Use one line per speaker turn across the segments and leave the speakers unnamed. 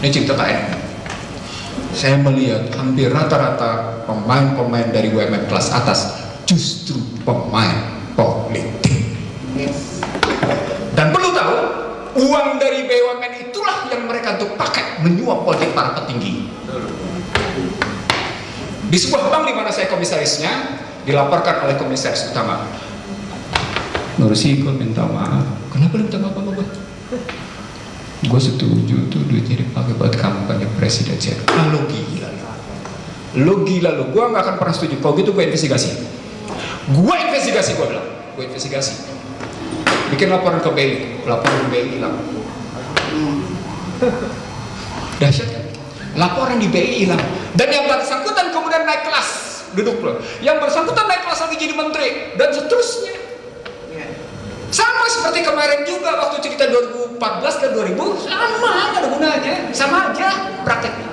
Ini cerita KN. Saya melihat hampir rata-rata pemain-pemain dari BUMN kelas atas justru pemain politik. Dan perlu tahu, uang dari BUMN itulah yang mereka untuk pakai menyuap politik para petinggi. Di sebuah bank di mana saya komisarisnya, dilaporkan oleh komisaris utama, Nursi, gue minta maaf. Kenapa lu minta maaf sama gue? Gue setuju tuh duitnya dipakai buat kampanye presidensial. Lo gila lo, gue gak akan pernah setuju. Kalau gitu gue investigasi, gue bilang, gue investigasi, bikin laporan ke BI, laporan BI hilang. Dahsyat kan? Laporan di BI hilang. Dan yang bersangkutan kemudian naik kelas, duduk loh. Yang bersangkutan naik kelas lagi jadi menteri dan seterusnya. Sama seperti kemarin juga waktu cerita 2014 dan 2000, sama, gak ada gunanya, sama aja prakteknya.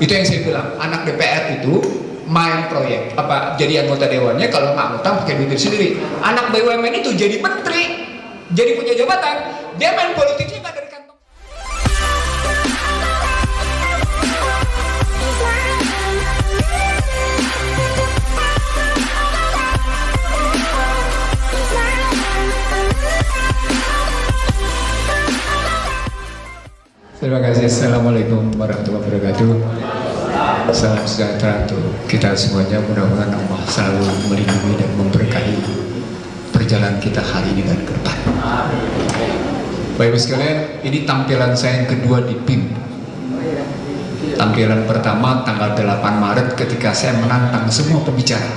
Itu yang saya bilang, anak DPR itu main proyek, jadi anggota dewannya, kalau nggak ngutang pakai duit sendiri. Anak BUMN itu jadi menteri, jadi punya jabatan, dia main politiknya nggak dari kantong. Terima kasih. Assalamualaikum warahmatullahi wabarakatuh. Salam sejahtera untuk kita semuanya. Mudah-mudahan Allah selalu melindungi dan memberkahi perjalanan kita hari ini dan ke depan. Bapak Ibu sekalian, ini tampilan saya yang kedua di BIM. Tampilan pertama tanggal 8 Maret ketika saya menantang semua pembicara.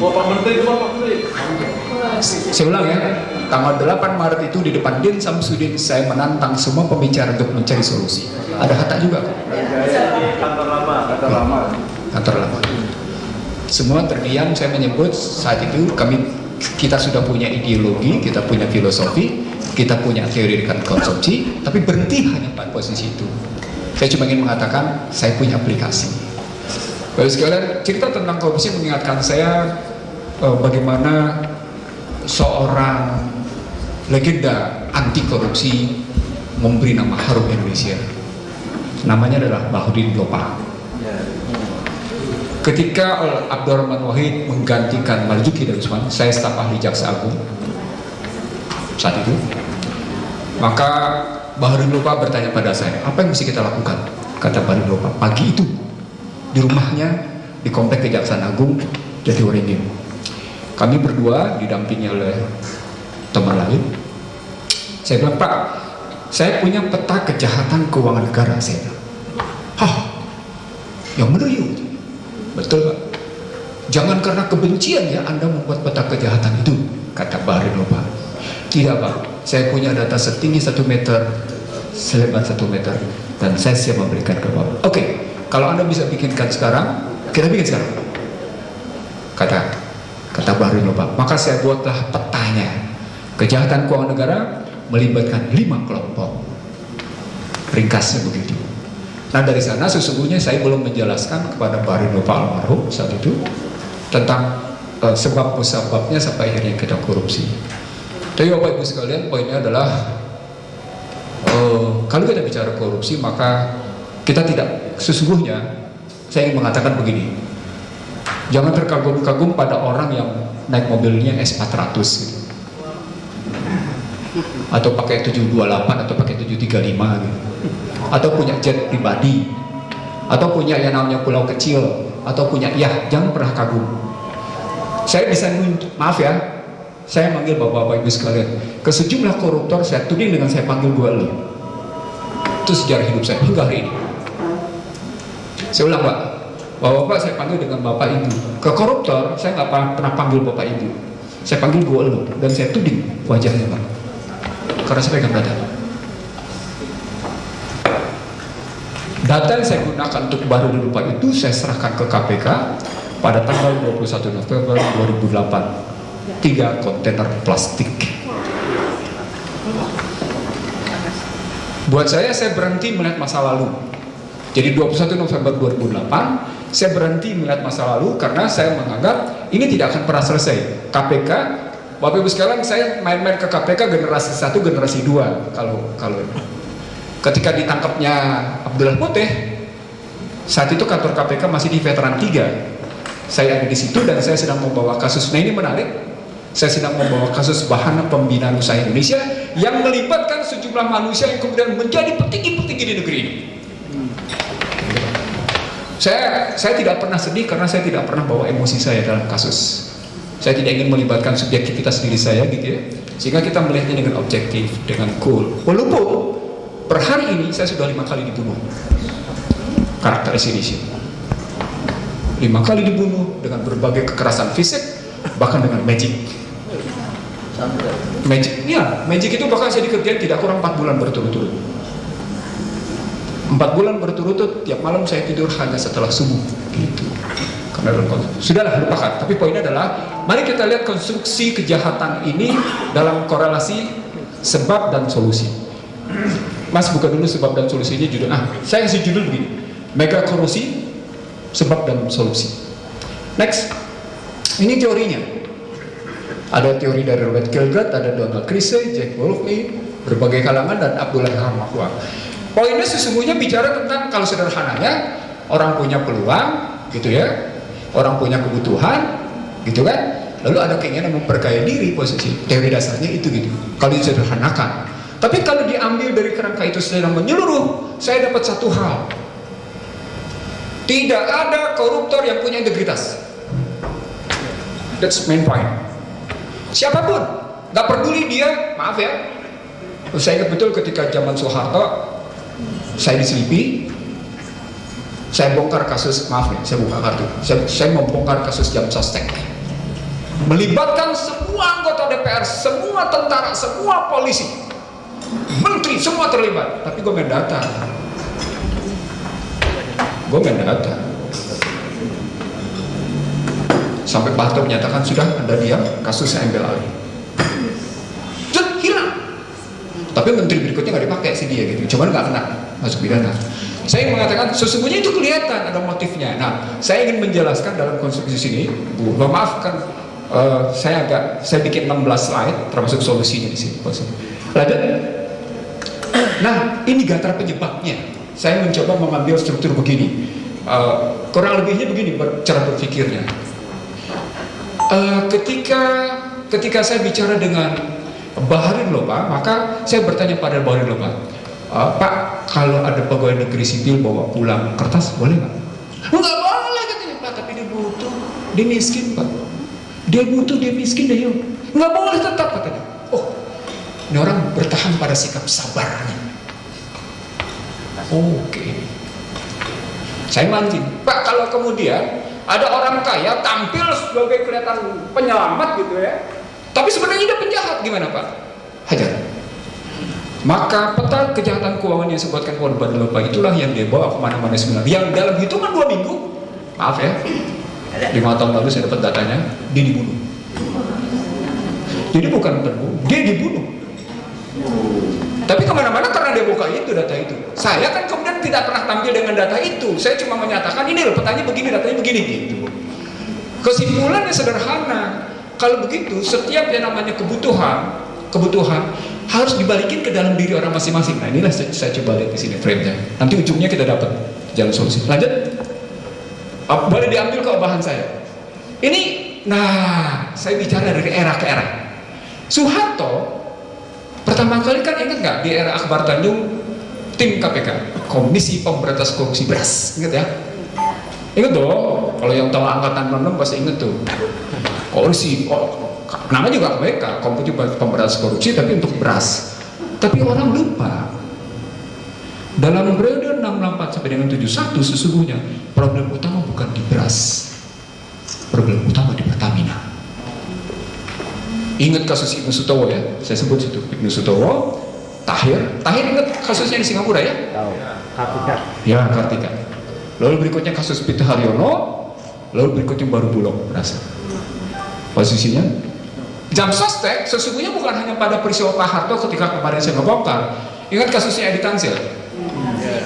Bapak Menteri, Bapak Menteri.
Saya ulang ya, tanggal 8 Maret itu di depan Din Samsudin saya menantang semua pembicara untuk mencari solusi. Ada Hatta juga kan? Kantor lama. Semua terdiam. Saya menyebut saat itu kita sudah punya ideologi, kita punya filosofi, kita punya teori rekan konsumsi, tapi berhenti hanya pada posisi itu. Saya cuma ingin mengatakan saya punya aplikasi. Bapak sekalian, cerita tentang korupsi mengingatkan saya bagaimana seorang legenda anti korupsi memberi nama harum Indonesia. Namanya adalah Bahrudin Lopa. Ketika Abdurrahman Wahid menggantikan Marzuki Darusman, saya staf ahli Jaksa Agung saat itu, maka Bahrudin Lopa bertanya pada saya, apa yang mesti kita lakukan? Kata Bahrudin Lopa, pagi itu di rumahnya di komplek Kejaksaan Agung Jatiwaringin, kami berdua didampingi oleh teman lain. Saya bilang, Pak, saya punya peta kejahatan keuangan negara. Saya bilang, hah, yang benar yuk. Betul Pak, jangan karena kebencian ya Anda membuat peta kejahatan itu, kata Bahrudin Lopa. Tidak Pak, saya punya data setinggi 1 meter, selebar 1 meter, dan saya siap memberikan ke Bapak. Oke, kalau Anda bisa bikinkan sekarang, kita bikin sekarang, kata Bahrudin Lopa. Maka saya buatlah petanya. Kejahatan keuangan negara melibatkan 5 kelompok. Ringkasnya begitu. Nah dari sana sesungguhnya saya belum menjelaskan kepada Bahrudin Lopa almarhum saat itu tentang sebab musababnya sampai akhirnya kita korupsi. Tapi Bapak Ibu sekalian, poinnya adalah kalau kita bicara korupsi maka kita tidak, sesungguhnya saya ingin mengatakan begini, jangan terkagum-kagum pada orang yang naik mobilnya S400 gitu, atau pakai 728 atau pakai 735 gitu, atau punya jet pribadi, atau punya yang namanya pulau kecil, atau punya, ya jangan pernah kagum. Saya bisa, maaf ya, saya manggil bapak-bapak ibu sekalian, ke sejumlah koruptor saya tuding dengan saya panggil gue lo. Itu sejarah hidup saya hingga hari ini. Saya ulang Pak, bapak-bapak saya panggil dengan bapak ibu. Ke koruptor saya nggak pernah panggil bapak ibu, saya panggil gue lo, dan saya tuding wajahnya Pak, karena saya pegang data. Data yang saya gunakan untuk Bahrudin Lopa itu saya serahkan ke KPK pada tanggal 21 November 2008. 3 kontainer plastik. Buat saya berhenti melihat masa lalu. Jadi 21 November 2008 saya berhenti melihat masa lalu karena saya menganggap ini tidak akan pernah selesai. KPK, Bapak Ibu sekalian, saya main-main ke KPK generasi 1, generasi 2 kalau ketika ditangkapnya Abdullah Putih, saat itu kantor KPK masih di Veteran 3. Saya ada di situ dan saya sedang membawa kasus. Nah ini menarik, saya sedang membawa kasus Wahana Pembinaan Usaha Indonesia yang melibatkan sejumlah manusia yang kemudian menjadi petinggi-petinggi di negeri ini. Saya tidak pernah sedih karena saya tidak pernah bawa emosi saya dalam kasus. Saya tidak ingin melibatkan subjektivitas diri saya gitu ya, sehingga kita melihatnya dengan objektif, dengan cool. Walaupun per hari ini saya sudah 5 kali dibunuh karakter Indonesia, 5 kali dibunuh dengan berbagai kekerasan fisik, bahkan dengan magic. Magic itu bahkan saya dikerjain tidak kurang 4 bulan berturut-turut. 4 bulan berturut-turut, tiap malam saya tidur hanya setelah subuh gitu. Karena sudahlah, lupakan. Tapi poinnya adalah, mari kita lihat konstruksi kejahatan ini dalam korelasi sebab dan solusi. Mas buka dulu sebab dan solusinya judul. Saya kasih judul begini: mega korupsi, sebab dan solusi. Next, ini teorinya. Ada teori dari Robert Kilgard, ada Donald Kruse, Jack Wolfe, berbagai kalangan, dan Abdullah Hamahwa. Poinnya sesungguhnya bicara tentang, kalau sederhananya, orang punya peluang, gitu ya, orang punya kebutuhan, gitu kan, lalu ada keinginan memperkaya diri. Posisi teori dasarnya itu gitu, kalau disederhanakan. Tapi kalau diambil dari kerangka itu secara menyeluruh, saya dapat satu hal: tidak ada koruptor yang punya integritas. That's main point. Siapapun, gak peduli dia, maaf ya, saya ingat betul ketika zaman Soeharto, saya diselipi, saya bongkar kasus, maaf nih, saya buka kartu, saya membongkar kasus jam sostek, melibatkan semua anggota DPR, semua tentara, semua polisi, menteri, semua terlibat. Tapi gue main data, sampai Pak Harto menyatakan sudah, Anda diam, kasusnya ambil alih, hilang. Tapi menteri berikutnya nggak dipakai sih dia gitu, cuman nggak kena masuk pidana. Saya mengatakan sesungguhnya itu kelihatan ada motifnya. Nah, saya ingin menjelaskan dalam konstruksi sini, Bu. Maafkan, saya bikin 16 slide termasuk solusinya di sini. Lanjut. Nah, ini gatar penyebabnya. Saya mencoba mengambil struktur begini. Kurang lebihnya begini cara berpikirnya. Ketika saya bicara dengan Baharudin Lopa, maka saya bertanya pada Baharudin Lopa, Pak, kalau ada pegawai negeri sipil bawa pulang kertas, boleh nggak? Nggak boleh katanya, Pak, tapi dia butuh, dia miskin, Pak. Dia butuh, dia miskin, dia yuk. Nggak boleh tetap katanya. Oh, ini orang bertahan pada sikap sabarnya. Oke. Saya mancing, Pak, kalau kemudian ada orang kaya tampil sebagai kelihatan penyelamat gitu ya, tapi sebenarnya dia penjahat, gimana Pak? Hajar. Maka peta kejahatan keuangan yang disebutkan oleh Baharudin Lopa itulah yang dia bawa kemana-mana sebenarnya. Yang dalam hitungan 2 minggu, maaf ya, 5 tahun lalu saya dapat datanya, dia dibunuh. Jadi bukan terbunuh, dia dibunuh. Tapi kemana-mana karena dia buka itu, data itu. Saya kan kemudian tidak pernah tampil dengan data itu. Saya cuma menyatakan ini loh, petanya begini, datanya begini gitu. Kesimpulannya sederhana. Kalau begitu, setiap yang namanya kebutuhan harus dibalikin ke dalam diri orang masing-masing. Nah, inilah saya coba lihat di sini frame-nya. Nanti ujungnya kita dapat jalan solusi. Lanjut. Boleh diambil ke bahan saya. Ini, nah, saya bicara dari era ke era. Soeharto pertama kali kan ingat nggak di era Akbar Tanjung, tim KPK, Komisi Pemberantasan Korupsi Beras, ingat ya? Ingat dong. Kalau yang tahu angkatan 66 pasti ingat tuh. Korupsi, namanya juga KPK, Komisi Pemberantasan Korupsi, tapi untuk beras. Tapi orang lupa, dalam periode 664 sampai dengan 71 sesungguhnya problem utama bukan di beras, problem utama di Pertamina. Ingat kasus Ibnu Sutowo ya, saya sebut situ Ibnu Sutowo, Tahir ingat kasusnya di Singapura ya? Kartika. Ya, Kartika. Lalu berikutnya kasus Peter Haryono, lalu berikutnya baru Bulog berasa. Posisinya jam sostek sesungguhnya bukan hanya pada peristiwa Pak Harto ketika kemarin saya ngebongkar. Ingat kasusnya Edi Tansil?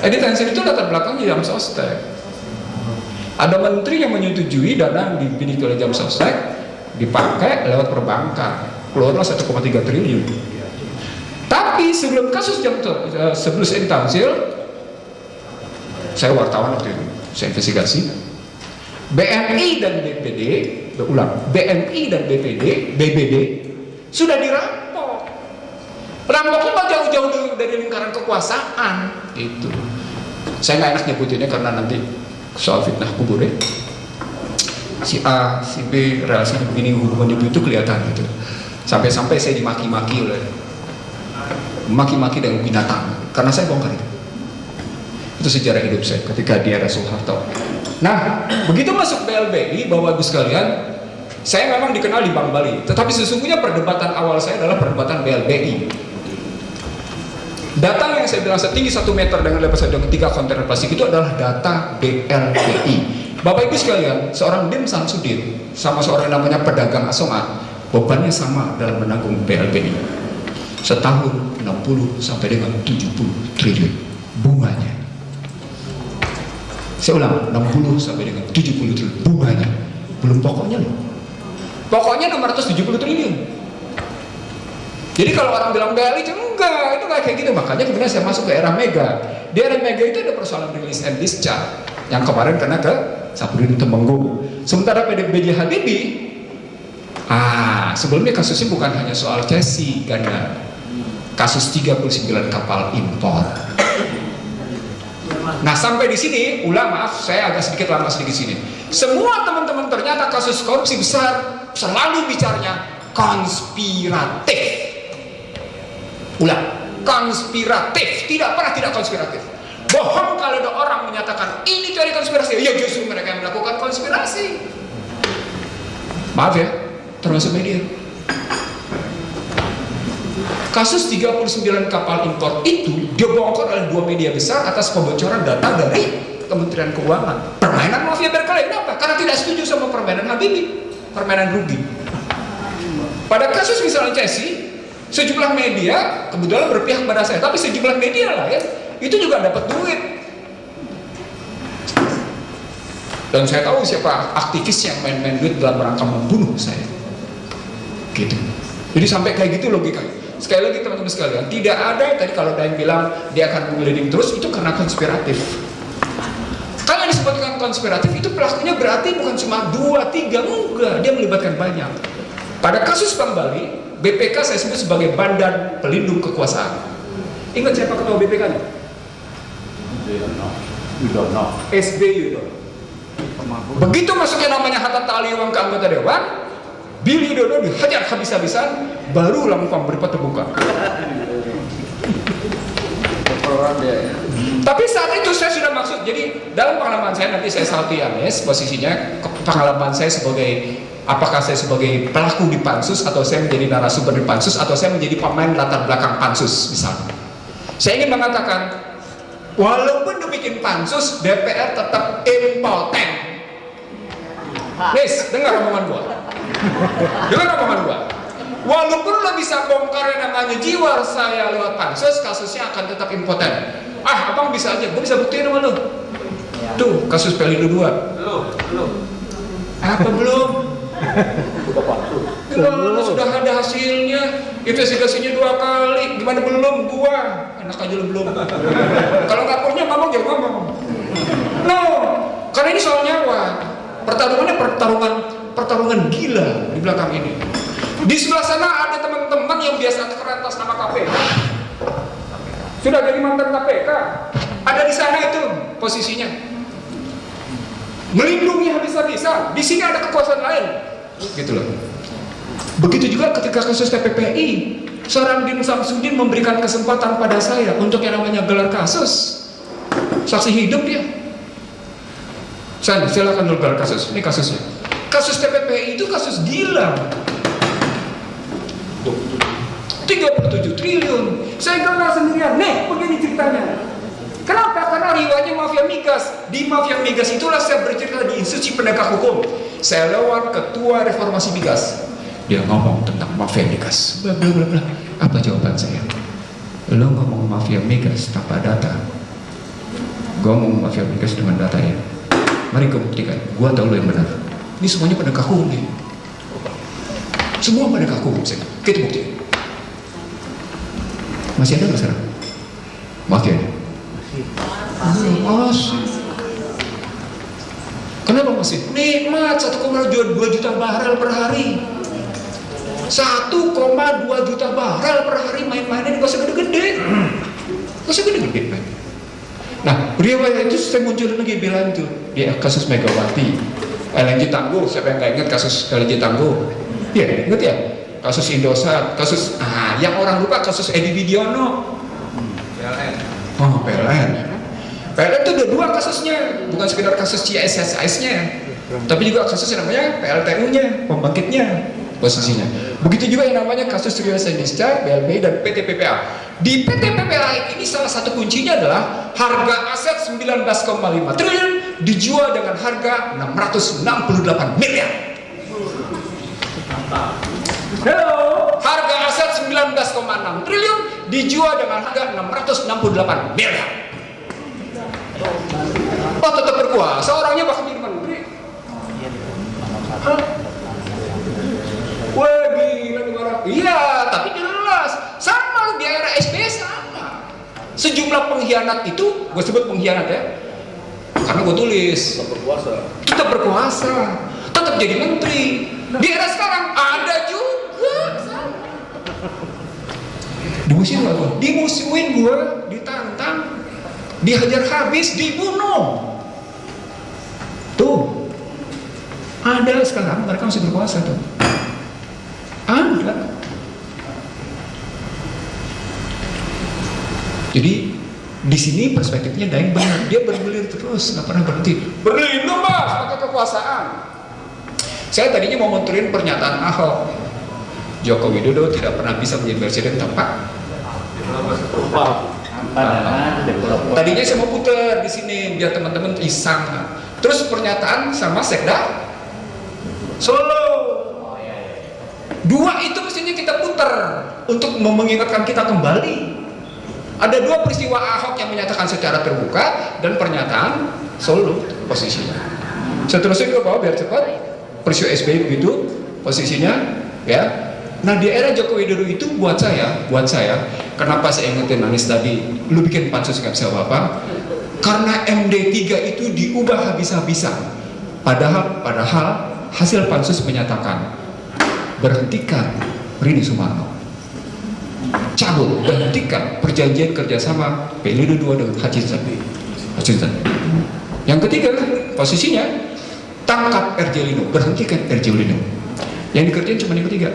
Edi Tansil itu latar belakangnya jam sostek. Ada menteri yang menyetujui dana yang dimiliki oleh jam sostek dipakai lewat perbankan, keluarlah 1,3 triliun. Tapi Tapi sebelum kasus sebelum saya ditamsil, saya wartawan waktu itu, saya investigasi. BMI dan BPD, BMI dan BBD sudah dirampok. Rampoknya mah jauh-jauh dari lingkaran kekuasaan, gitu. Saya nggak enak nyebutinnya karena nanti soal fitnah kubur ya. Si A, si B, relasinya begini, hubungan ibu itu kelihatan gitu. Sampai-sampai saya dimaki-maki dengan binatang karena saya bongkar itu. Itu sejarah hidup saya ketika di era Soeharto. Nah, begitu masuk BLBI, Bapak Ibu sekalian, saya memang dikenal di Bank Bali, tetapi sesungguhnya perdebatan awal saya adalah perdebatan BLBI. Data yang saya bilang setinggi 1 meter dengan lebar 3 kontainer plastik itu adalah data BLBI. Bapak Ibu sekalian, seorang Dim Samsudin sama seorang yang namanya pedagang asongan, bebannya sama dalam menanggung BLBI. Setahun 60 sampai dengan 70 triliun bunganya. Saya ulang, 60 sampai dengan 70 triliun bunganya. Belum pokoknya loh. Pokoknya 670 triliun. Jadi kalau orang bilang BLI itu enggak, itu nggak kayak gitu. Makanya kemudian saya masuk ke era Mega. Di era Mega itu ada persoalan release and discharge yang kemarin kena ke Sapudin Temenggung. Sementara B.J. Habibie, sebelumnya kasusnya bukan hanya soal Chelsea ganda, kasus 39 kapal impor. Nah sampai di sini, maaf saya agak sedikit lama sedikit sini. Semua teman-teman ternyata kasus korupsi besar selalu bicaranya konspiratif. Konspiratif, tidak pernah tidak konspiratif. Bohong kalau ada orang menyatakan ini teori konspirasi, ya justru mereka yang melakukan konspirasi. Maaf ya, termasuk media. Kasus 39 kapal impor itu dibongkar oleh 2 media besar atas kebocoran data dari Kementerian Keuangan. Permainan mafia berkelahi. Kenapa? Karena tidak setuju sama permainan Habibie, permainan rugi. Pada kasus misalnya Chelsea, sejumlah media kebetulan berpihak pada saya, tapi sejumlah media lain itu juga dapat duit. Dan saya tahu siapa aktivis yang main-main duit dalam rangka membunuh saya. Gitu. Jadi sampai kayak gitu logikanya. Sekali lagi teman-teman sekalian, tidak ada tadi kalau ada yang bilang dia akan menggelinding terus, itu karena konspiratif. Kalau disebutkan konspiratif itu pelakunya berarti bukan cuma 2, 3, enggak, dia melibatkan banyak. Pada kasus Bank Bali, BPK saya sebut sebagai Badan Pelindung Kekuasaan. Ingat siapa ketua BPK-nya? SBY. Begitu masuknya namanya Hatta Taliwang ke anggota dewan, Billy Dodo dihajar habis-habisan, baru Lampang berpat terbuka. Tapi saat itu saya sudah maksud, jadi dalam pengalaman saya nanti saya salty Anes posisinya, pengalaman saya sebagai apakah saya sebagai pelaku di pansus atau saya menjadi narasumber di pansus atau saya menjadi pemain latar belakang pansus misalnya. Saya ingin mengatakan, walaupun dibikin pansus, DPR tetap impoten. Nis, dengar omongan gua. Walaupun lo bisa bongkar yang namanya jiwa saya lewat pansus, kasusnya akan tetap impoten. Abang bisa aja, gua bisa buktiin sama lo. Tuh, kasus Pelindo 2. Belum. Apa belum? Sudah ada hasilnya, investigasinya 2 kali. Gimana belum? Gua enak aja lo belum. Kalau nggak punya ngomong ya ngomong. No, karena ini soal nyawa. Pertarungannya pertarungan gila di belakang ini. Di sebelah sana ada teman-teman yang biasa atas nama KPK. Sudah jadi mantan KPK. Ada di sana itu posisinya. Melindungi habis-habisan. Di sini ada kekuasaan lain. Gitu loh. Begitu juga ketika kasus TPPI, seorang Dim Samsudin memberikan kesempatan pada saya untuk yang namanya gelar kasus. Saksi hidup dia. Silakan dulu gelar kasus. Ini kasusnya. Kasus TPPI itu kasus gila. 37 triliun. Saya gambar sendirian. Nih, begini ceritanya. Kenapa? Karena riwayatnya mafia migas. Di mafia migas itulah saya bercerita di institusi penegak hukum. Saya lewat ketua reformasi migas. Dia ngomong tentang mafia migas. Bla bla bla bla. Apa jawaban saya? Lo ngomong mafia migas tanpa data. Gue ngomong mafia migas dengan data ya. Mari gue buktikan. Gue tahu lo yang benar. Ini semuanya penegak hukum nih. Semua penegak hukum saya. Kita buktikan. Masih ada nggak sekarang? Makin. Masih. Kenapa masih? Nikmat 1,2 juta barel per hari. 1,2 juta barel per hari main-mainnya gak usah gede-gede. Gak usah gede-gede. Nah, riwayat itu saya muncul lagi bilang itu di kasus Megawati, LNG Tangguh. Siapa yang nggak ingat kasus LNG Tangguh? Iya, ingat ya? Kasus Indosat, kasus yang orang lupa kasus Edi Widiono.
PLN.
Oh, PLN. PLN itu ada 2 kasusnya, bukan sekedar kasus CSSIS-nya, tapi juga kasus yang namanya PLTU-nya, pembangkitnya, posisinya. Begitu juga yang namanya kasus Rio Senisca, BLBI dan PT PPA. Di PT PPA ini salah satu kuncinya adalah harga aset 19,5 triliun dijual dengan harga 668 miliar. Halo, harga aset 19,6 triliun dijual dengan harga 668 miliar. Oh, tetap berkuasa orangnya, bahkan jadi menteri. Hah? Wah, gila nih orang. Iya, tapi jelas sama di era SBY sama. Sejumlah pengkhianat itu, gue sebut pengkhianat ya, karena gue tulis. Tetap berkuasa, tetap jadi menteri. Di era sekarang ada juga sama. Dimusuhin gak gue? Dimusuhin gue, ditantang, dihajar habis, dibunuh. Tuh, ada sekarang mereka masih berkuasa tuh. Ada. Jadi di sini perspektifnya Daeng benar, dia bergulir terus, nggak pernah berhenti. Berlindung mas, pakai kekuasaan. Saya tadinya mau monitorin pernyataan Ahok. Joko Widodo tidak pernah bisa menjadi presiden tanpa. Tadinya saya mau putar di sini biar teman-teman iseng. Terus pernyataan sama Sekda Solo. 2 itu mestinya kita putar untuk mengingatkan kita kembali. Ada 2 peristiwa Ahok yang menyatakan secara terbuka dan pernyataan Solo posisinya. Seterusnya ke bawah biar cepat. Peristiwa SBY begitu posisinya ya. Nah di era Joko Widodo itu buat saya, kenapa saya ingetin Anies tadi, lu bikin pansus nggak bisa apa-apa? Karena MD3 itu diubah habis-habisan. Padahal hasil pansus menyatakan berhentikan Rini Sumarno, cabut, berhentikan perjanjian kerjasama Pelindo 2 dengan Hutchinson. Yang ketiga posisinya tangkap RJ Lino, berhentikan RJ Lino. Yang dikerjain cuma yang ketiga.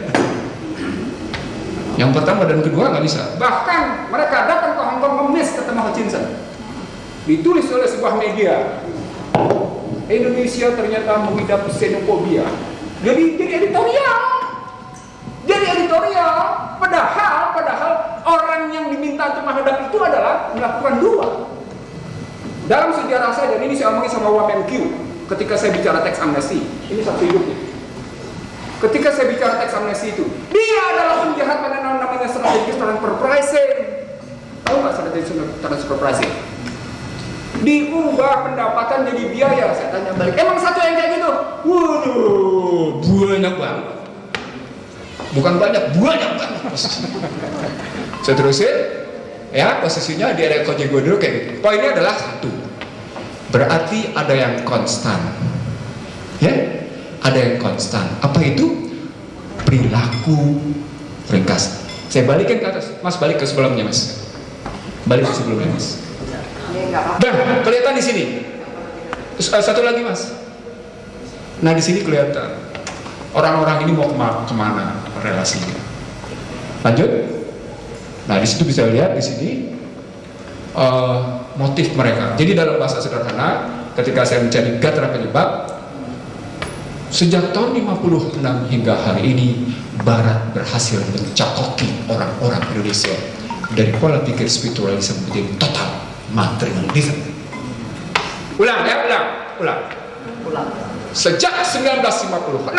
Yang pertama dan kedua nggak bisa. Bahkan mereka datang ke Hong Kong ngemis ketemu Hutchinson. Ditulis oleh sebuah media, Indonesia ternyata mengidap xenofobia. Jadi editorial. Padahal orang yang diminta untuk menghadap itu adalah melakukan 2. Dalam sejarah saya, dan ini saya omongin sama WamenQ ketika saya bicara teks amnesti. Ini satu hidupnya. Ketika saya bicara teks amnesti itu, dia adalah penjahat pada namanya strategic transfer pricing. Tahu nggak strategic transfer pricing? Diubah pendapatan jadi biaya. Saya tanya balik, emang satu yang kayak gitu? Waduh, banyak banget. Bukan banyak banget. Saya terusin, ya posisinya di area Joko Widodo kayak gitu. Poinnya adalah 1, berarti ada yang konstan, ya, ada yang konstan. Apa itu? Perilaku ringkas. Saya balikin ke atas, Mas balik ke sebelumnya Mas, balik ke sebelumnya Mas. Dan kelihatan di sini. Terus, satu lagi Mas. Nah di sini kelihatan orang-orang ini mau kemana relasinya. Lanjut. Nah di situ bisa lihat di sini motif mereka. Jadi dalam bahasa sederhana, ketika saya mencari gatra penyebab, sejak tahun 56 hingga hari ini, Barat berhasil mencakoki orang-orang Indonesia dari pola pikir spiritualisme menjadi total materialisme. Ulang. Sejak 1956,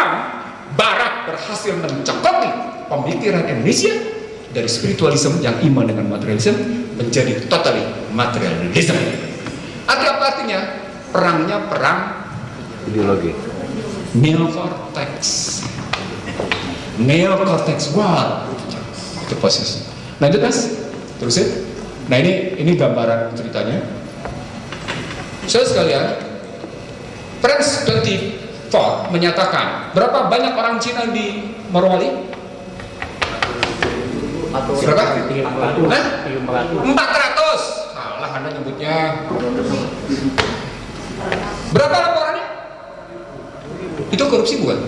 Barat berhasil mencakoki pemikiran Indonesia dari spiritualisme yang iman dengan materialisme menjadi totally materialisme. Artinya perangnya perang
Ideologi.
Neocortex war itu posisi. Lanjut Mas. Terusin. Nah ini gambaran ceritanya. Saudara sekalian, France 24 menyatakan berapa banyak orang Cina di Morowali? Berapa? 400. Salah Anda nyebutnya. Berapa laporannya? Itu korupsi bukan?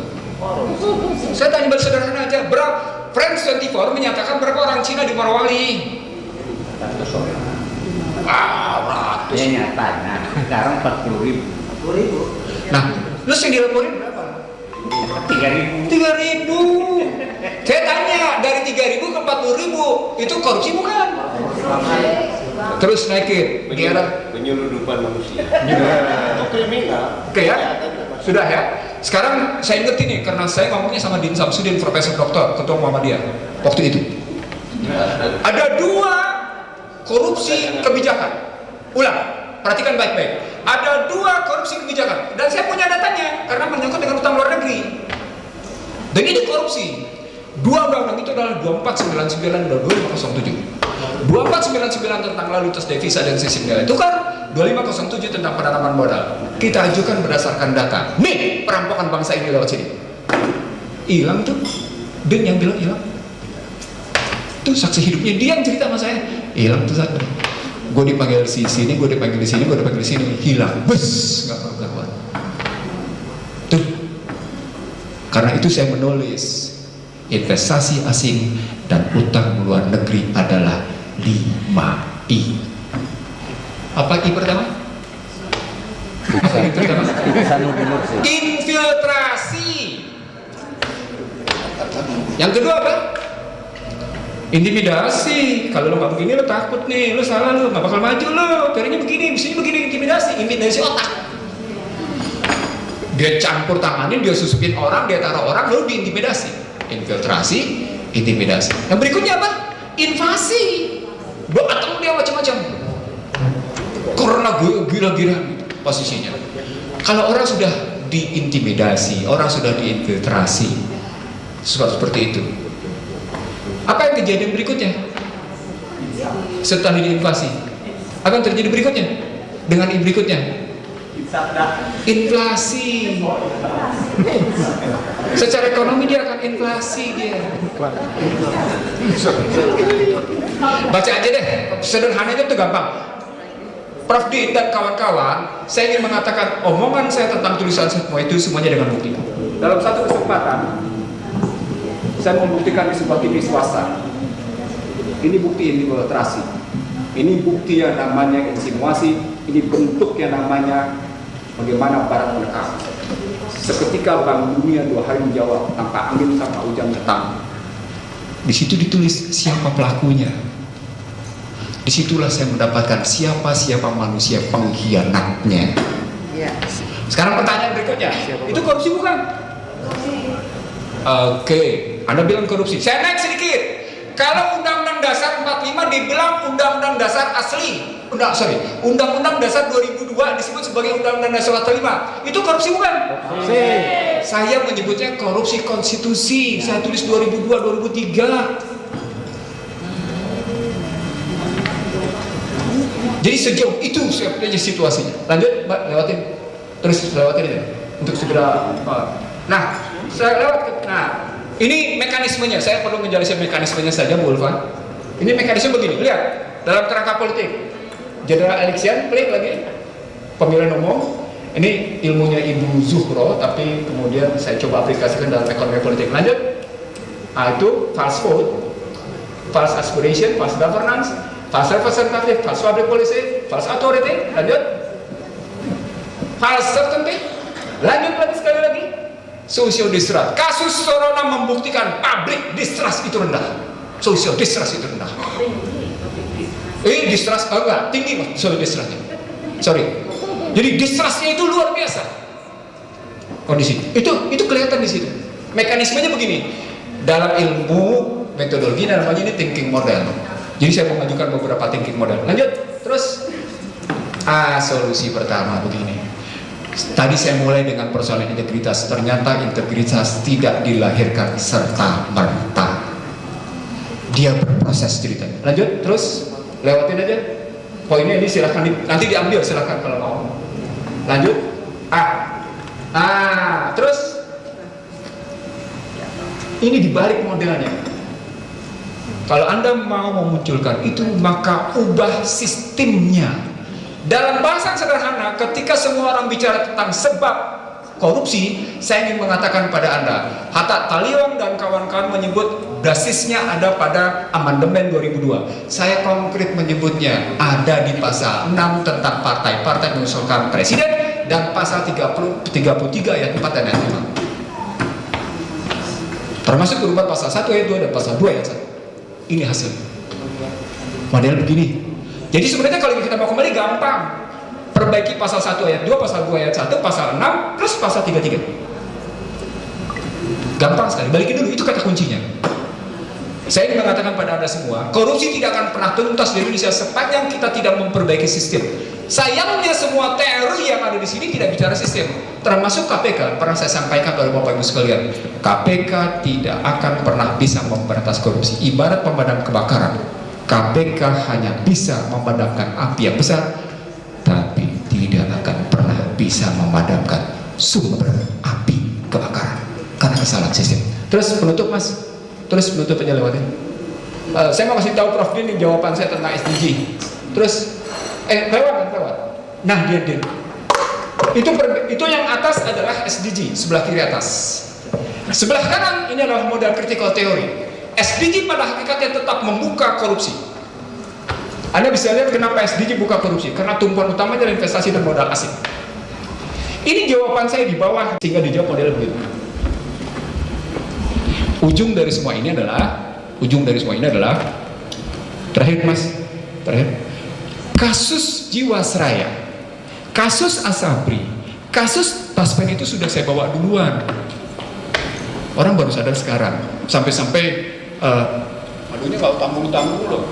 Saya tanya sederhana aja. Berapa? France 24 menyatakan berapa orang Cina di Morowali? Ratus.
Ya nyatanya sekarang 40.000.
Nah, terus yang dilaporin berapa?
3.000.
3.000. Saya tanya, dari 3.000 ke 40.000 itu korupsi bukan? Terus naikin.
Penyelundupan manusia.
Itu
kriminal.
Oke ya? Sudah ya? Sekarang saya inget ini karena saya ngomongnya sama Din Samsudin, Profesor Doktor, Ketua Muhammadiyah waktu itu. Ada 2 korupsi kebijakan. Ulang, perhatikan baik-baik. Ada 2 korupsi kebijakan dan saya punya datanya karena menyangkut dengan utang luar negeri. Dan ini korupsi. 2 undang-undang itu adalah 2499 dan 2507. 2499 tentang lalu lintas devisa dan sistem nilai tukar, 2507 tentang penanaman modal. Kita ajukan berdasarkan data. Nih, perampokan bangsa ini lewat sini. Hilang tuh. Dan yang bilang hilang. Tuh saksi hidupnya dia yang cerita sama saya. Hilang tuh satu. Gue dipanggil di sini, gue dipanggil di sini, gue dipanggil di sini, hilang. Bus, nggak karuan. Tuh. Karena itu saya menulis investasi asing dan utang luar negeri adalah 5I. Apa I pertama? Apa I pertama? Infiltrasi. Yang kedua apa? Intimidasi. Kalau lo nggak begini lo takut nih, lo salah lo nggak bakal maju lo. Teorinya begini, mestinya begini. Intimidasi otak. Dia campur tanganin, dia susupin orang, dia taruh orang, lalu diintimidasi. Infiltrasi, intimidasi. Yang berikutnya apa? Invasi. Atau dia macam-macam. Karena gila-gila posisinya. Kalau orang sudah diintimidasi, orang sudah diinfiltrasi, seperti itu. Apa yang kejadian berikutnya? Setelah diinvasi, apa yang terjadi berikutnya? Dengan I berikutnya? Inflasi. Secara ekonomi dia akan inflasi dia. Baca aja deh, sederhananya itu gampang. Prof Din dan kawan-kawan, saya ingin mengatakan omongan saya tentang tulisan semua itu semuanya dengan bukti. Dalam satu kesempatan, saya membuktikan di sebuah TV swasta. Ini bukti infiltrasi. Ini bukti yang namanya insinuasi. Ini bentuk yang namanya bagaimana barat menekan. Seketika Bank Dunia 2 hari menjawab tanpa angin tanpa hujan datang. Di situ ditulis siapa pelakunya. Disitulah saya mendapatkan siapa manusia pengkhianatnya. Sekarang pertanyaan berikutnya, itu korupsi bukan? Oke, Anda bilang korupsi. Saya naik sedikit. Kalau Undang-Undang Dasar 45 dibilang Undang-Undang Dasar asli, Undang-Undang Dasar 2002 disebut sebagai Undang-Undang Dasar 45, itu korupsi bukan? Saya menyebutnya korupsi konstitusi. Saya tulis 2002-2003. Jadi sejauh itu saya punya situasinya. Lanjut, Mbak, lewatin. Terus lewatin ini untuk segera. Nah, saya lewat ke. Nah, ini mekanismenya. Saya perlu menjelaskan mekanismenya saja, Bu Ulfa. Ini mekanisme begini. Lihat, dalam kerangka politik, general election, klik lagi, pemilihan umum. Ini ilmunya Ibu Zuhro, tapi kemudian saya coba aplikasikan dalam ekonomi politik. Lanjut. Nah, itu false vote, false aspiration, false governance, false representative, false public policy, false authority. Lanjut. False certainty. Lanjut lagi sekali lagi. Social distrust. Kasus Corona membuktikan public distrust itu rendah. Social distrust itu rendah. Distrust enggak tinggi, social distrustnya. Sorry. Jadi distrustnya itu luar biasa. Kondisi. Itu kelihatan di situ. Mekanismenya begini. Dalam ilmu metodologi namanya ini thinking model. Jadi saya mengajukan beberapa thinking model. Lanjut. Terus solusi pertama begini. Tadi saya mulai dengan persoalan integritas. Ternyata integritas tidak dilahirkan serta merta. Dia proses ceritanya. Lanjut, terus lewatin aja. Poinnya ini silahkan nanti diambil, silahkan kalau mau. Lanjut. Terus ini dibalik modelnya. Kalau Anda mau memunculkan itu, maka ubah sistemnya. Dalam bahasa sederhana, ketika semua orang bicara tentang sebab korupsi, saya ingin mengatakan pada Anda, Hatta Taliong dan kawan-kawan menyebut basisnya ada pada amandemen 2002. Saya konkret menyebutnya ada di pasal 6 tentang partai mengusulkan presiden, dan pasal 33 ayat 4 dan ayat 5. Termasuk berubah pasal 1 ayat 2 dan pasal 2 ayat 1. Ini hasil model begini. Jadi sebenarnya kalau kita mau kembali gampang, perbaiki pasal 1 ayat 2, pasal 2 ayat 1, pasal 6 plus pasal 33. Gampang sekali, balikin dulu, itu kata kuncinya. Saya ingin mengatakan pada Anda semua, korupsi tidak akan pernah tuntas di Indonesia sepanjang kita tidak memperbaiki sistem. Sayangnya semua teori yang ada di sini tidak bicara sistem, termasuk KPK. Pernah saya sampaikan kepada Bapak Ibu sekalian, KPK tidak akan pernah bisa memberantas korupsi. Ibarat pemadam kebakaran, KPK hanya bisa memadamkan api yang besar, tapi tidak akan pernah bisa memadamkan sumber api kebakaran karena kesalahan sistem. Terus penutup Mas, terus penutup aja lewatin. Saya mau kasih tahu Prof Din jawaban saya tentang SDG. Terus lewat. Nah dia. Itu yang atas adalah SDG, sebelah kiri atas. Sebelah kanan ini adalah model critical theory. SDG pada hakikatnya tetap membuka korupsi. Anda bisa lihat kenapa SDG buka korupsi, karena tumpuan utamanya adalah investasi dan modal asing. Ini jawaban saya di bawah, sehingga dijawab model begitu. Ujung dari semua ini adalah terakhir Mas, kasus Jiwasraya, kasus Asabri, kasus Taspen itu sudah saya bawa duluan. Orang baru sadar sekarang. Sampai-sampai aduhnya nggak tanggung-tanggung loh.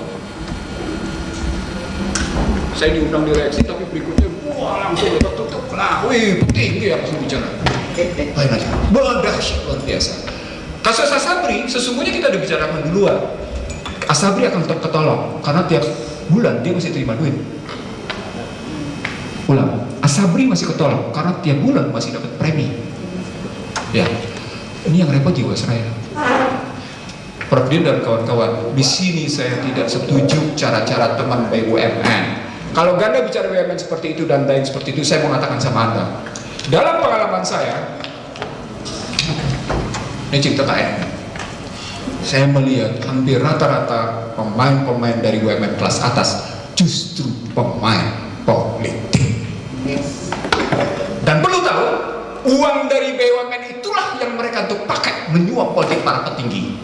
Saya diundang di reaksi, tapi berikutnya langsung tutup. Nah, tinggi ya langsung bicara. Lain aja. Dahsyat luar biasa. Kasus Asabri sesungguhnya kita udah bicarakan duluan. Asabri akan tetap ketolong karena tiap bulan dia masih terima duit. Asabri masih ketolong karena tiap bulan masih dapat premi. Ya, ini yang repot Jiwasraya. Prof Din dan kawan-kawan, di sini saya tidak setuju cara-cara teman BUMN. Kalau Ganda bicara BUMN seperti itu dan lain seperti itu, saya mengatakan sama Anda, dalam pengalaman saya, ini cerita KN, saya melihat hampir rata-rata pemain-pemain dari BUMN kelas atas justru pemain politik. Dan perlu tahu, uang dari BUMN itulah yang mereka untuk pakai menyuap politik para petinggi.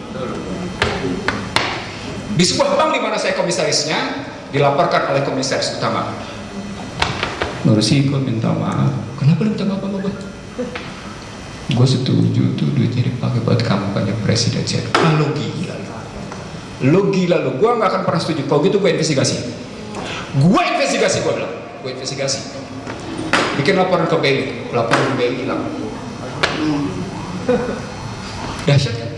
Di sebuah bank di mana saya komisarisnya, dilaporkan oleh komisaris utama, Nursiko minta maaf. Kenapa lu minta maaf sama gue? Gue setuju tuh duitnya dipakai buat kampanye presidensial. Lo gila lo. Gue nggak akan pernah setuju. Kalau gitu gue investigasi. Gue bilang. Gue investigasi. Bikin laporan ke BI. Laporan BI hilang. Dahsyat kan?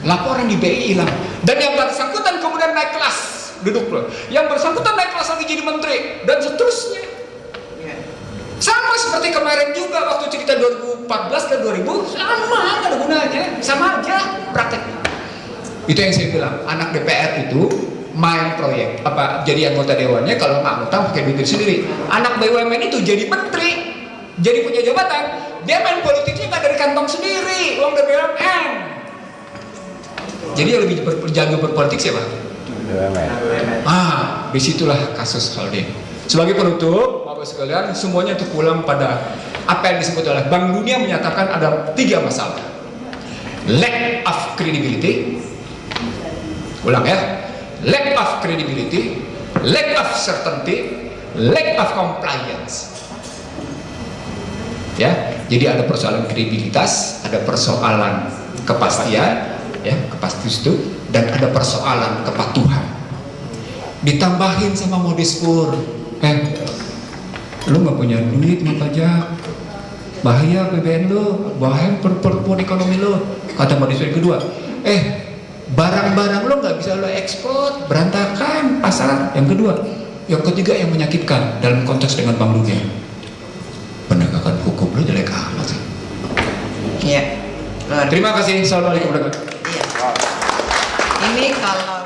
Laporan di BI hilang. Dan yang bersangkutan kemudian naik kelas. Duduk loh. Yang bersangkutan naik kelas lagi jadi menteri. Dan seterusnya. Sama seperti kemarin juga waktu cerita 2014 ke 2000. Sama, nggak ada gunanya. Sama aja prakteknya. Itu yang saya bilang. Anak DPR itu main proyek. Jadi anggota dewannya kalau nggak ngutang pakai duit sendiri. Anak BUMN itu jadi menteri. Jadi punya jabatan. Dia main politiknya nggak dari kantong sendiri. Uang dari BUMN. Jadi yang lebih jago berpolitik siapa? Disitulah kasus Halde. Sebagai penutup, Bapak sekalian, semuanya itu pulang pada apa yang disebut oleh Bank Dunia menyatakan ada 3 masalah. Lack of credibility. Ulang ya. Lack of credibility, lack of certainty, lack of compliance. Ya, jadi ada persoalan kredibilitas, ada persoalan kepastian, ya, kepastian itu, dan ada persoalan kepatuhan. Ditambahin sama modus pur, lu nggak punya duit nih pajak, bahaya PBN lu, bahaya pertumbuhan ekonomi lu, kata modus yang kedua. barang-barang lo nggak bisa lo ekspor, berantakan pasaran. Yang kedua, yang ketiga yang menyakitkan dalam konteks dengan Bank Dunia, penegakan hukum lo jelek amat sih.
Iya.
Terima kasih. Assalamualaikum warahmatullahi wabarakatuh.
Iya. Ini kalau